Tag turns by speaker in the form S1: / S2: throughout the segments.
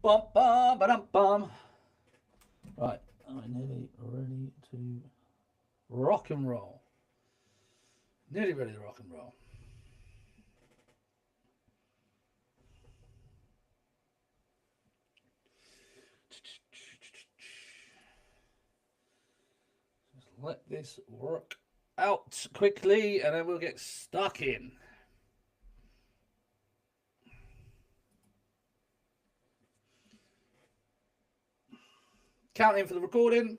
S1: Bum, bum, ba-dum, bum. Right, I'm nearly ready to rock and roll. Nearly ready to rock and roll. Just let this work out quickly and then we'll get stuck in. Counting for the recording.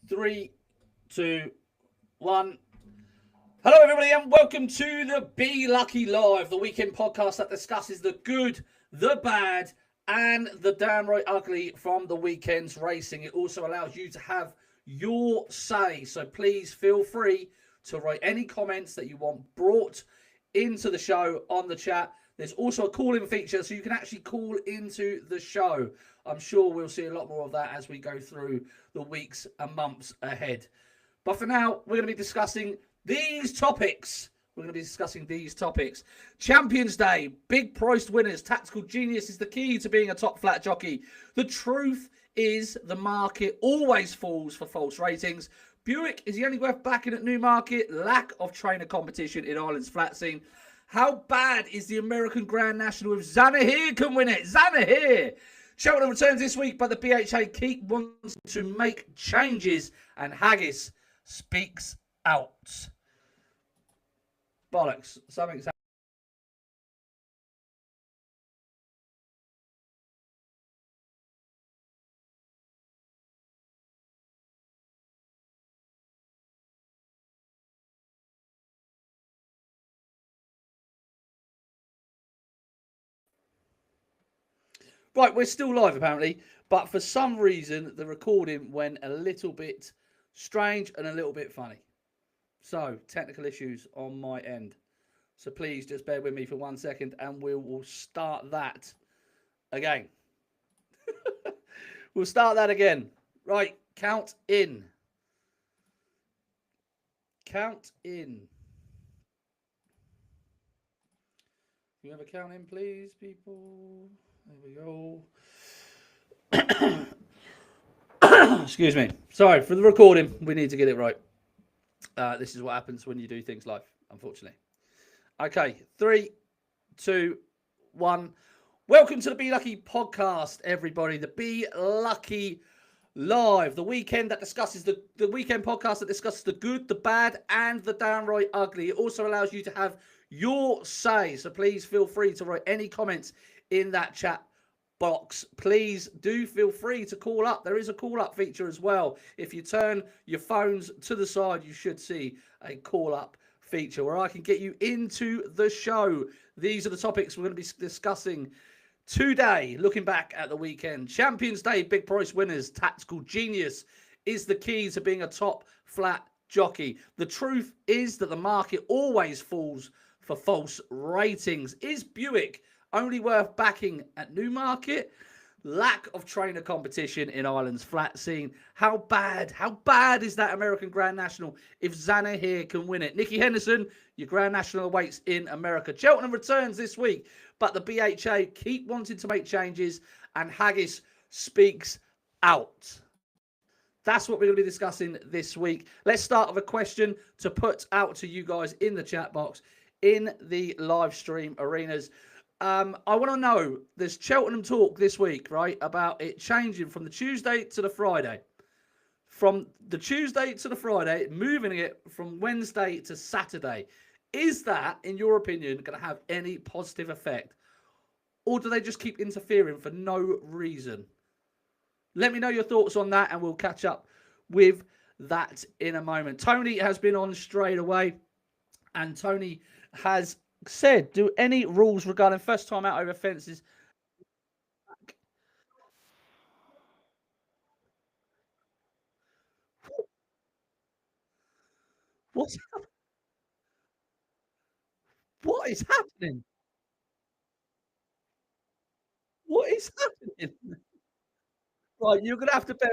S1: Three, two, one. Hello, everybody, and welcome to the Be Lucky Live, the weekend podcast that discusses the good, the bad, and the downright ugly from the weekend's racing. It also allows you to have your say, so please feel free to write any comments that you want brought into the show on the chat. There's also a call-in feature, so you can actually call into the show. I'm sure we'll see a lot more of that as we go through the weeks and months ahead. But for now, we're going to be discussing these topics. Champions Day, big priced winners, tactical genius is the key to being a top flat jockey. The truth is the market always falls for false ratings. Buick is the only worth backing at Newmarket. Lack of trainer competition in Ireland's flat scene. How bad is the American Grand National if Zanahiyr can win it? Zanahiyr! Cheltenham returns this week, but the BHA keep wants to make changes, and Haggis speaks out. Bollocks. Something's happened. Right, we're still live apparently, but for some reason the recording went a little bit strange and a little bit funny. So, technical issues on my end. So please just bear with me for 1 second and we will start that again. We'll start that again. Right, count in. Count in. You have a count in, please, people? There we go. Excuse me. Sorry, for the recording, we need to get it right. This is what happens when you do things live, unfortunately. Okay, 3, 2, 1. Welcome to the Be Lucky podcast, everybody. The Be Lucky Live, the weekend that discusses the weekend podcast that discusses the good, the bad, and the downright ugly. It also allows you to have your say, so please feel free to write any comments in that chat box. Please do feel free to call up. There is a call up feature as well. If you turn your phones to the side, you should see a call up feature where I can get you into the show. These are the topics we're going to be discussing today, looking back at the weekend. Champions Day, big price winners, tactical genius is the key to being a top flat jockey. The truth is that the market always falls for false ratings. Is Buick only worth backing at Newmarket? Lack of trainer competition in Ireland's flat scene. How bad is that American Grand National if Zanahiyr can win it? Nicky Henderson, your Grand National awaits in America. Cheltenham returns this week, but the BHA keep wanting to make changes, and Haggis speaks out. That's what we're going to be discussing this week. Let's start with a question to put out to you guys in the chat box in the live stream arenas. I want to know, there's Cheltenham talk this week, right, about it changing from the Tuesday to the Friday. From the Tuesday to the Friday, moving it from Wednesday to Saturday. Is that, in your opinion, going to have any positive effect? Or do they just keep interfering for no reason? Let me know your thoughts on that, and we'll catch up with that in a moment. Tony has been on straight away, and Tony has said, do any rules regarding first time out over fences? What's, what is happening? What is happening? Right, you're going to have to bear